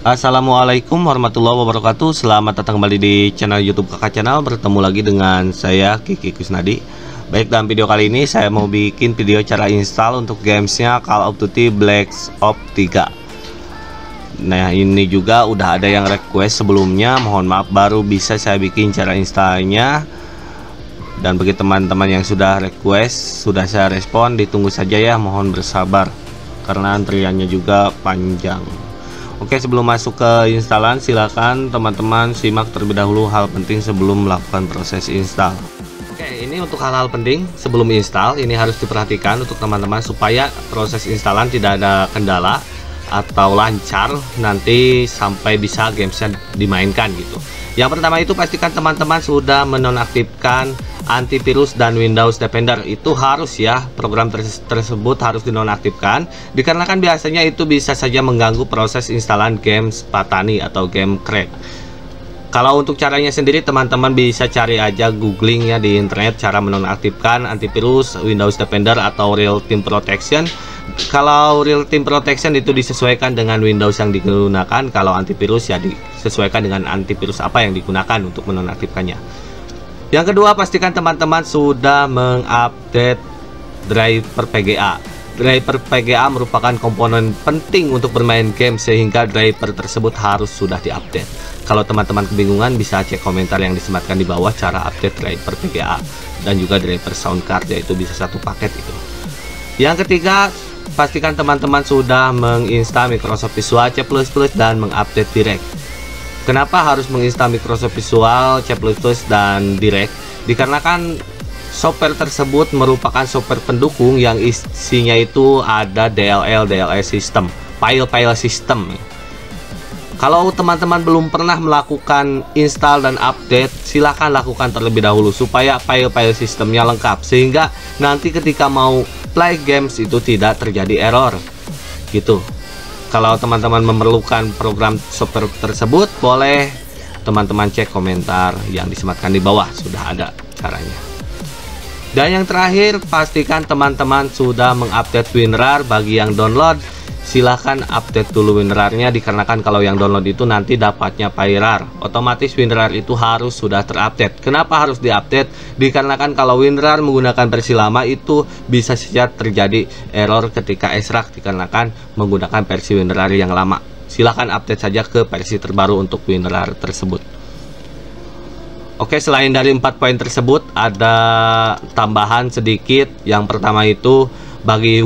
Assalamualaikum warahmatullahi wabarakatuh. Selamat datang kembali di channel YouTube Kakak Channel. Bertemu lagi dengan saya Kiki Kusnadi. Baik, dalam video kali ini saya mau bikin video cara install untuk gamesnya Call of Duty Black Ops 3. Nah, ini juga udah ada yang request sebelumnya. Mohon maaf, baru bisa saya bikin cara installnya. Dan bagi teman-teman yang sudah request, sudah saya respon. Ditunggu saja ya, mohon bersabar karena antriannya juga panjang. Oke, sebelum masuk ke instalan, silakan teman-teman simak terlebih dahulu hal penting sebelum melakukan proses install. Oke, ini untuk hal-hal penting sebelum install, ini harus diperhatikan untuk teman-teman supaya proses instalan tidak ada kendala atau lancar nanti sampai bisa gamesnya dimainkan gitu. Yang pertama itu pastikan teman-teman sudah menonaktifkan antivirus dan Windows Defender. Itu harus ya, program tersebut harus dinonaktifkan dikarenakan biasanya itu bisa saja mengganggu proses instalan games patani atau game crack. Kalau untuk caranya sendiri teman-teman bisa cari aja googling ya di internet cara menonaktifkan antivirus, Windows Defender atau Real Time Protection. Kalau Real Time Protection itu disesuaikan dengan Windows yang digunakan, kalau antivirus ya disesuaikan dengan antivirus apa yang digunakan untuk menonaktifkannya. Yang kedua, pastikan teman-teman sudah mengupdate driver PGA. Driver PGA merupakan komponen penting untuk bermain game sehingga driver tersebut harus sudah diupdate. Kalau teman-teman kebingungan bisa cek komentar yang disematkan di bawah cara update driver PGA dan juga driver sound card, yaitu bisa satu paket itu. Yang ketiga, pastikan teman-teman sudah menginstal Microsoft Visual C++ dan mengupdate Direct. Kenapa harus menginstal Microsoft Visual C++ dan Direct? Dikarenakan software tersebut merupakan software pendukung yang isinya itu ada DLL system, file system. Kalau teman-teman belum pernah melakukan install dan update, silahkan lakukan terlebih dahulu supaya file sistemnya lengkap sehingga nanti ketika mau play games itu tidak terjadi error gitu. Kalau teman-teman memerlukan program software tersebut, boleh teman-teman cek komentar yang disematkan di bawah, sudah ada caranya. Dan yang terakhir, pastikan teman-teman sudah mengupdate WinRAR. Bagi yang download, silahkan update dulu WinRAR-nya dikarenakan kalau yang download itu nanti dapatnya PyRAR. Otomatis WinRAR itu harus sudah terupdate. Kenapa harus diupdate? Dikarenakan kalau WinRAR menggunakan versi lama itu bisa saja terjadi error ketika extract dikarenakan menggunakan versi WinRAR yang lama. Silahkan update saja ke versi terbaru untuk WinRAR tersebut. Oke, selain dari 4 poin tersebut ada tambahan sedikit. Yang pertama itu bagi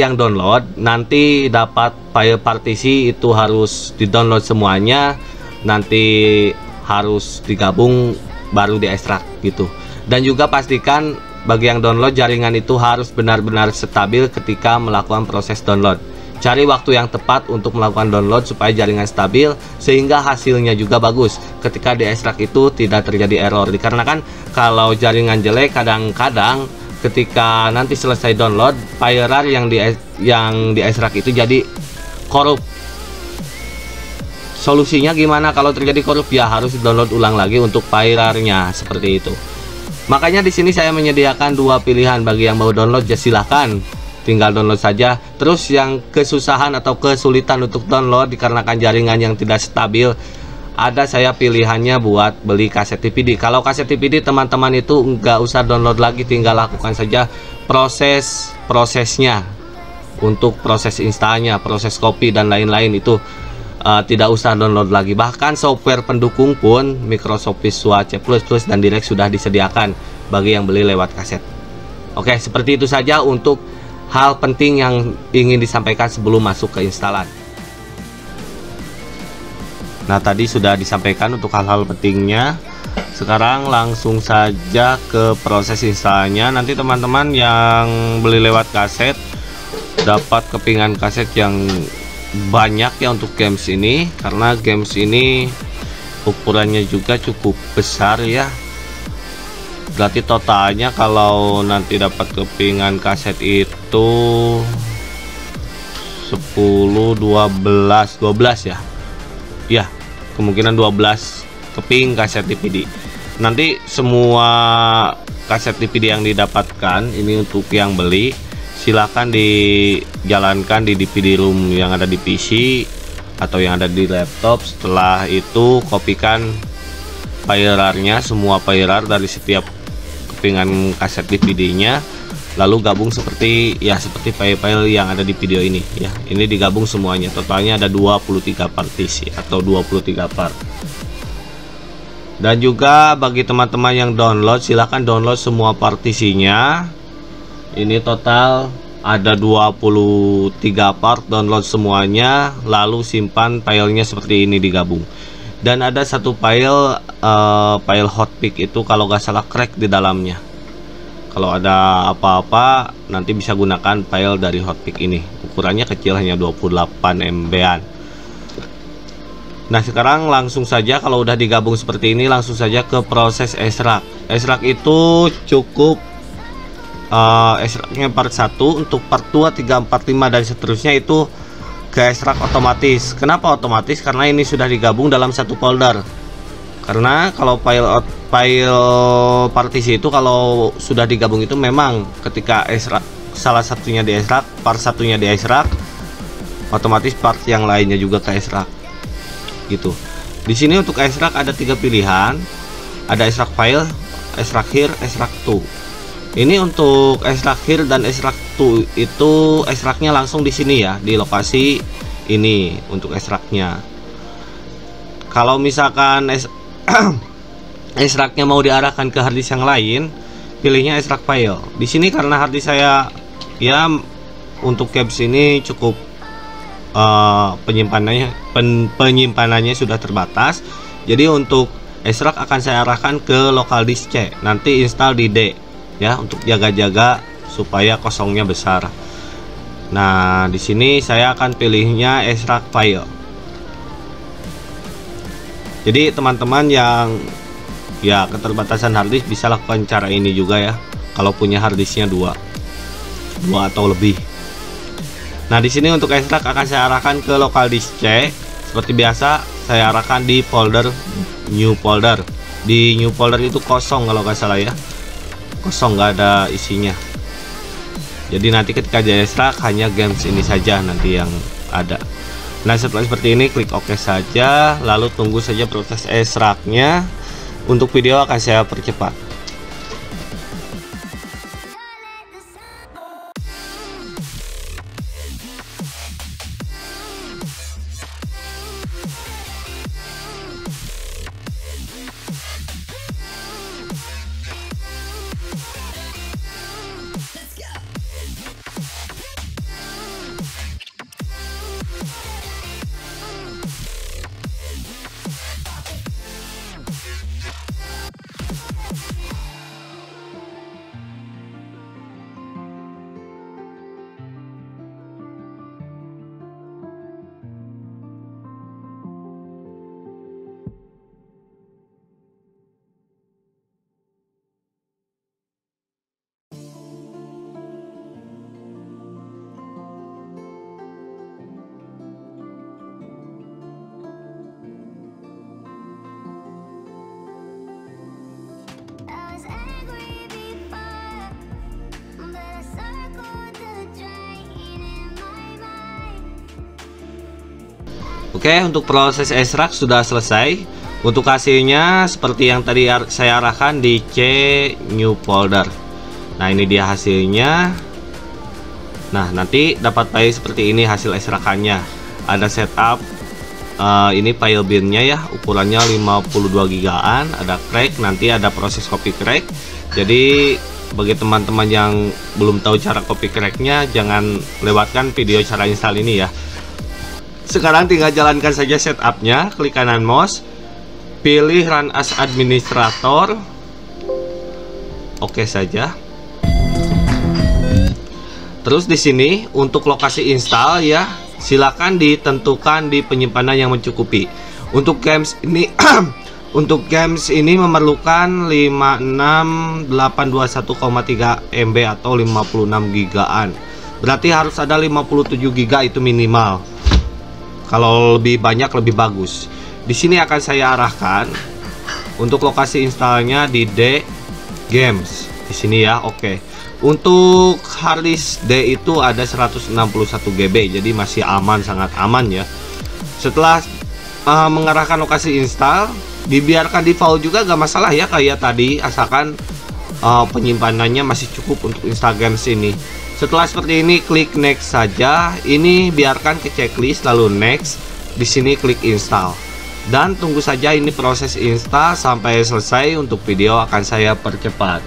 yang download nanti dapat file partisi itu harus di-download semuanya, nanti harus digabung baru diekstrak gitu. Dan juga pastikan bagi yang download jaringan itu harus benar-benar stabil ketika melakukan proses download. Cari waktu yang tepat untuk melakukan download supaya jaringan stabil sehingga hasilnya juga bagus. Ketika diekstrak itu tidak terjadi error. Dikarenakan kalau jaringan jelek kadang-kadang ketika nanti selesai download PyRAR yang diekstrak itu jadi korup. Solusinya gimana kalau terjadi korup? Ya harus download ulang lagi untuk PyRAR-nya seperti itu. Makanya di sini saya menyediakan dua pilihan. Bagi yang mau download ya silahkan tinggal download saja. Terus yang kesusahan atau kesulitan untuk download dikarenakan jaringan yang tidak stabil, ada saya pilihannya buat beli kaset DVD. Kalau kaset DVD teman-teman itu nggak usah download lagi, tinggal lakukan saja prosesnya untuk proses installnya, proses copy dan lain-lain itu tidak usah download lagi. Bahkan software pendukung pun Microsoft Visual C++ dan Direct sudah disediakan bagi yang beli lewat kaset. Oke, seperti itu saja untuk hal penting yang ingin disampaikan sebelum masuk ke instalan. Nah, tadi sudah disampaikan untuk hal-hal pentingnya. Sekarang langsung saja ke proses instalnya. Nanti teman-teman yang beli lewat kaset dapat kepingan kaset yang banyak ya untuk games ini, karena games ini ukurannya juga cukup besar ya. Berarti totalnya kalau nanti dapat kepingan kaset itu 10, 12 ya. Ya, kemungkinan 12 keping kaset DVD. Nanti semua kaset DVD yang didapatkan ini untuk yang beli silahkan dijalankan di DVD room yang ada di PC atau yang ada di laptop. Setelah itu kopikan file RAR-nya, semua file RAR dari setiap kepingan kaset DVD-nya, lalu gabung seperti file-file yang ada di video ini ya. Ini digabung semuanya, totalnya ada 23 partisi atau 23 part. Dan juga bagi teman-teman yang download, silahkan download semua partisinya. Ini total ada 23 part, download semuanya, lalu simpan filenya seperti ini digabung. Dan ada satu file hotpick itu kalau nggak salah crack di dalamnya. Kalau ada apa-apa nanti bisa gunakan file dari hotpick ini. Ukurannya kecil, hanya 28 MB-an. Nah, sekarang langsung saja, kalau udah digabung seperti ini, langsung saja ke proses extract. Extract itu cukup extractnya part 1, untuk part 2, 3, 4, 5 dan seterusnya itu ke extract otomatis. Kenapa otomatis? Karena ini sudah digabung dalam satu folder. Karena kalau file partisi itu kalau sudah digabung itu memang ketika extract salah satunya di extract, part satunya di extract, otomatis part yang lainnya juga ke extract gitu. Di sini untuk extract ada 3 pilihan, ada extract file, extract here, extract to. Ini untuk extract here dan extract to itu extractnya langsung di sini ya, di lokasi ini untuk extractnya. Kalau misalkan extractnya mau diarahkan ke harddisk yang lain, pilihnya extract file. Di sini karena harddisk saya ya untuk games ini cukup penyimpanannya sudah terbatas, jadi untuk extract akan saya arahkan ke local disk C, nanti install di D ya, untuk jaga-jaga supaya kosongnya besar. Nah, di sini saya akan pilihnya extract file. Jadi teman-teman yang ya keterbatasan harddisk bisa lakukan cara ini juga ya, kalau punya harddisknya 2 atau lebih. Nah, di sini untuk extract akan saya arahkan ke local disk C. Seperti biasa saya arahkan di folder new folder. Di new folder itu kosong kalau nggak salah ya, kosong, nggak ada isinya. Jadi nanti ketika di extract hanya games ini saja nanti yang ada. Nah, setelah seperti ini klik OK saja, lalu tunggu saja proses extractnya. Untuk video akan saya percepat. Oke, untuk proses extract sudah selesai. Untuk hasilnya seperti yang tadi saya arahkan di C new folder. Nah, ini dia hasilnya. Nah, nanti dapat file seperti ini hasil extractannya. Ada setup ini file binnya ya, ukurannya 52 gigaan, ada crack, nanti ada proses copy crack. Jadi bagi teman-teman yang belum tahu cara copy cracknya, jangan lewatkan video cara install ini ya. Sekarang tinggal jalankan saja setupnya, klik kanan mouse, pilih run as administrator, oke saja. Terus di sini untuk lokasi install ya, silakan ditentukan di penyimpanan yang mencukupi. Untuk games ini untuk games ini memerlukan 56821,3 MB atau 56 gigaan. Berarti harus ada 57 giga itu minimal. Kalau lebih banyak lebih bagus. Di sini akan saya arahkan untuk lokasi installnya di D games. Di sini ya, oke. Untuk harddisk D itu ada 161 GB, jadi masih aman, sangat aman ya. Setelah mengarahkan lokasi install, dibiarkan default juga gak masalah ya kayak tadi, asalkan penyimpanannya masih cukup untuk install games ini. Setelah seperti ini, klik next saja. Ini biarkan ke checklist, lalu next. Di sini klik install dan tunggu saja ini proses install sampai selesai. Untuk video akan saya percepat.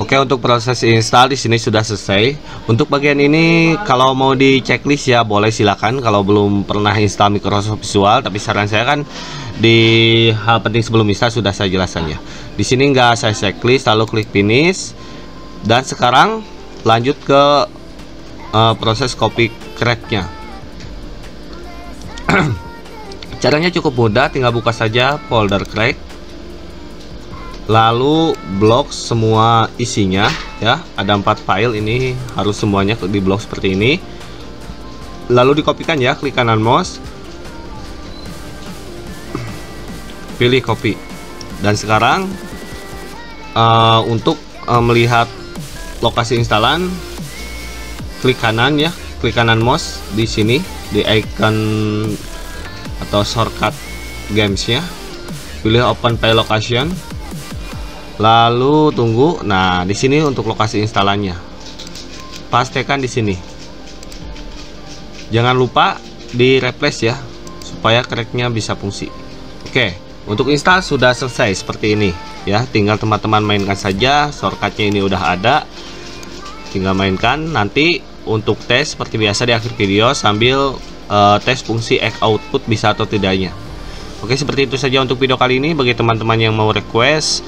Oke, untuk proses install di sini sudah selesai. Untuk bagian ini kalau mau di checklist ya boleh silakan kalau belum pernah install Microsoft Visual, tapi saran saya kan di hal penting sebelum install sudah saya jelaskan ya. Di sini nggak saya checklist, lalu klik finish. Dan sekarang lanjut ke proses copy crack-nya. Caranya cukup mudah, tinggal buka saja folder crack. Lalu blok semua isinya ya, ada 4 file, ini harus semuanya di blok seperti ini. Lalu dikopikan ya, klik kanan mouse, pilih copy. Dan sekarang untuk melihat lokasi instalan, klik kanan ya, klik kanan mouse di sini di icon atau shortcut gamesnya, pilih open file location. Lalu tunggu. Nah, di sini untuk lokasi instalannya, pastikan di sini. Jangan lupa di replace ya, supaya cracknya bisa fungsi. Oke, untuk install sudah selesai seperti ini ya. Tinggal teman-teman mainkan saja. Shortcutnya ini udah ada, tinggal mainkan. Nanti untuk tes seperti biasa di akhir video sambil tes fungsi egg output bisa atau tidaknya. Oke, seperti itu saja untuk video kali ini. Bagi teman-teman yang mau request,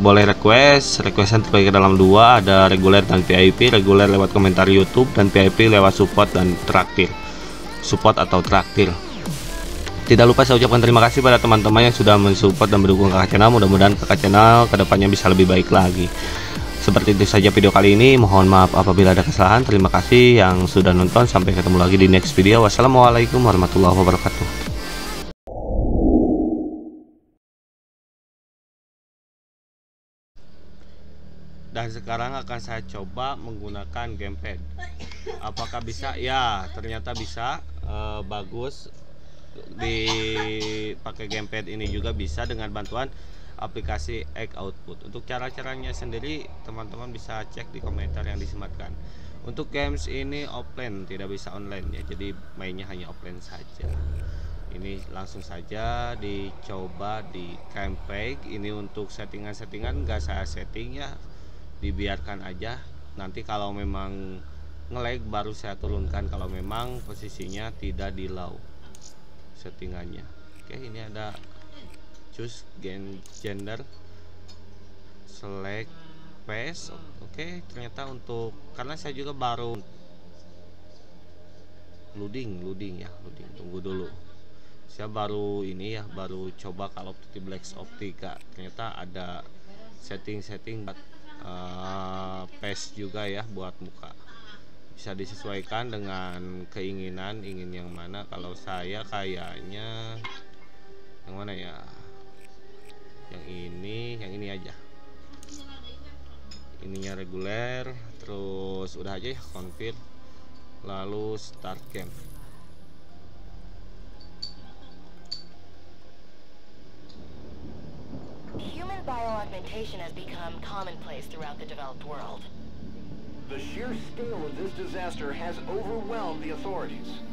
boleh requestan terbagi ke dalam 2, ada reguler dan VIP. Reguler lewat komentar YouTube dan VIP lewat support dan traktir, support atau traktir. Tidak lupa saya ucapkan terima kasih pada teman-teman yang sudah mensupport dan mendukung kakak channel. Mudah-mudahan kakak channel kedepannya bisa lebih baik lagi. Seperti itu saja video kali ini. Mohon maaf apabila ada kesalahan. Terima kasih yang sudah nonton. Sampai ketemu lagi di next video. Wassalamualaikum warahmatullahi wabarakatuh. Dan sekarang akan saya coba menggunakan gamepad. Apakah bisa? Ya, ternyata bisa. Bagus. Dipakai gamepad ini juga bisa dengan bantuan aplikasi egg output. Untuk cara-caranya sendiri teman-teman bisa cek di komentar yang disematkan. Untuk games ini offline, tidak bisa online ya. Jadi mainnya hanya offline saja. Ini langsung saja dicoba di campaign. Ini untuk settingan-settingan nggak saya setting ya, dibiarkan aja. Nanti kalau memang nge-lag baru saya turunkan kalau memang posisinya tidak di low settingannya. Oke, ini ada choose gender, select pace. Oke, ternyata untuk karena saya juga baru loading ya, tunggu dulu. Saya baru ini ya, baru coba Call of Duty Black Ops 3. Ternyata ada setting pace juga ya buat muka, bisa disesuaikan dengan keinginan, ingin yang mana. Kalau saya kayaknya yang mana ya, yang ini aja, ininya reguler. Terus udah aja ya, confirm, lalu start game. Human bioaugmentation has become commonplace throughout the developed world. The sheer scale of this disaster has overwhelmed the authorities.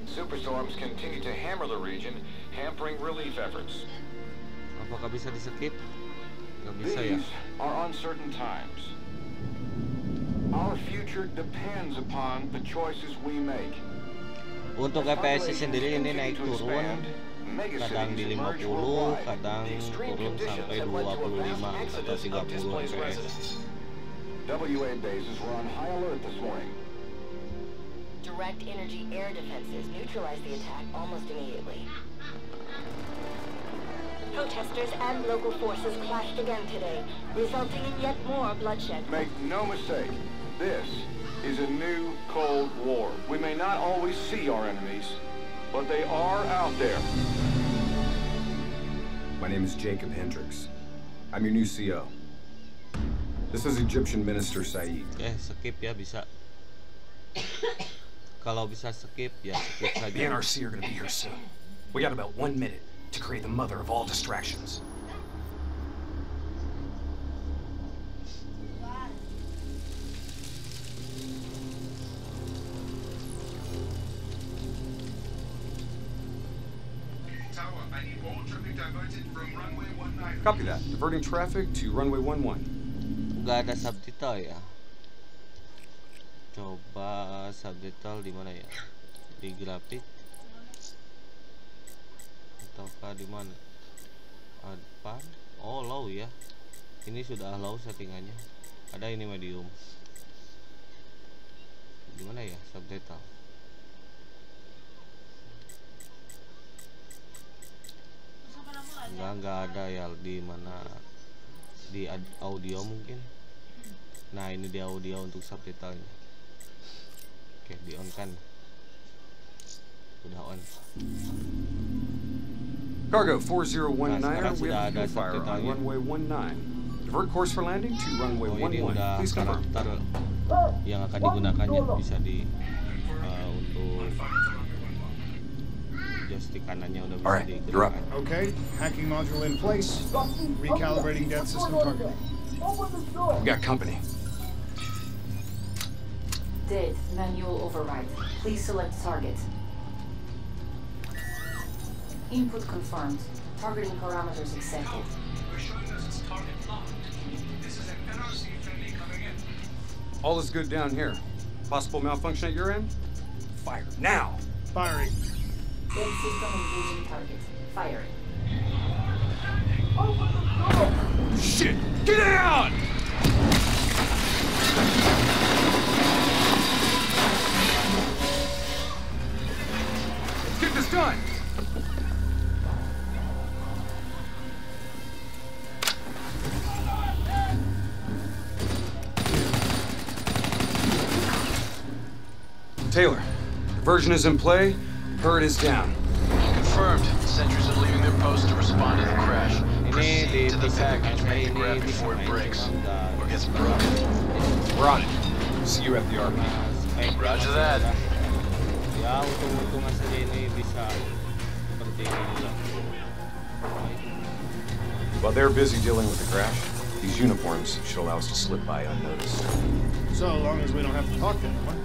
Superstorms continue to hammer the region, hampering relief efforts. Apakah bisa di-skip? Nggak bisa ya. These are uncertain times. Our future depends upon the choices we make. Untuk FPS sendiri ini naik turun kadang di 50, kadang turun sampai 25 atau 30 fps. WA bases were on high alert this morning. Direct energy air defenses neutralized the attack almost immediately. Protesters and local forces clashed again today, resulting in yet more bloodshed. Make no mistake, this is a new Cold War. We may not always see our enemies, but they are out there. My name is Jacob Hendricks. I'm your new CO. This is Egyptian Minister Said. Skip ya bisa. Kalau bisa skip ya skip saja. The NRC are gonna be here soon. We got about 1 minute to create the mother of all distractions. Tower, I need all traffic diverted from runway 19. Copy that. Diverting traffic to runway 11. Nggak ada subtitle ya. Coba subtitle di mana ya? Di grafik ataukah di mana? Apa? Oh, low ya. Ini sudah low settingannya. Ada ini medium. Di mana ya subtitle? Enggak ada ya. Di mana? Di audio mungkin. Nah, ini di audio untuk subtitlenya. Oke, di on kan. Udah on. Cargo 4019, Nah, we have sudah ada a fire on subtitlenya. runway 19. Divert course for landing to runway Oh, ini 11. udah Please confirm. karakter yang akan digunakannya, bisa di untuk joystick kanannya udah bisa Alright, you're up. digerakkan. Okay, hacking module in place. Recalibrating depth system targeting. We got company. Did manual override. Please select target. Input confirmed. Targeting parameters accepted. We're showing us its target locked. This is an NRC friendly coming in. All is good down here. Possible malfunction at your end? Fire now! Firing. Depth system engaging target. Firing. Shit! Get out! Let's get this done! Taylor, diversion is in play. Herd is down. Confirmed. Sentries are leaving their post to respond to the crash. Ini Proceed to the di package. Make the ini grab before it breaks or gets broken. We're on it. See you at the RP. Roger that. Ya, untung-untungan saja ini bisa seperti ini juga. While they're busy dealing with the crash, these uniforms should allow us to slip by unnoticed. So long as we don't have to talk to anyone.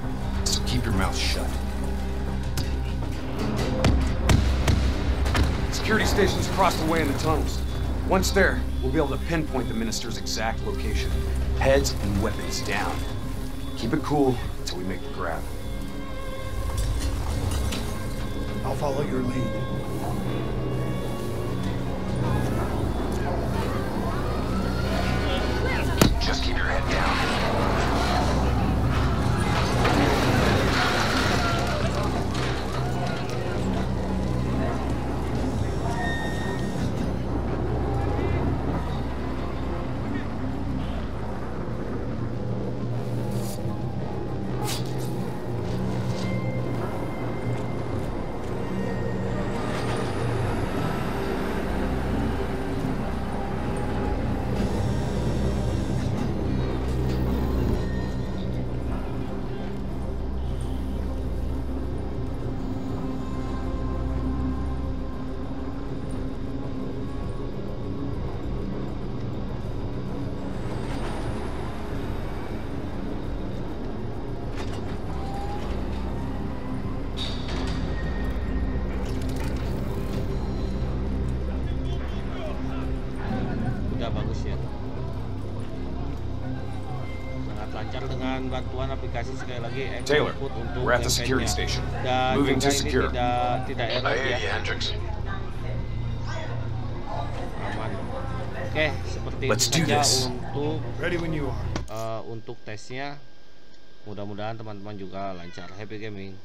So keep your mouth shut. Security stations across the way in the tunnels. Once there, we'll be able to pinpoint the minister's exact location. Heads and weapons down. Keep it cool until we make the grab. I'll follow your lead. Just keep your head down. Udah bagus ya. Sangat lancar dengan bantuan aplikasi, sekali lagi Taylor, input untuk we're at the campaign-nya. security station. Dan Moving juga to ini secure. tidak error I hear ya. you, Hendricks. Oke, seperti Let's itu do saja this. Ready when you are. untuk tesnya. Mudah-mudahan teman-teman juga lancar. Happy gaming.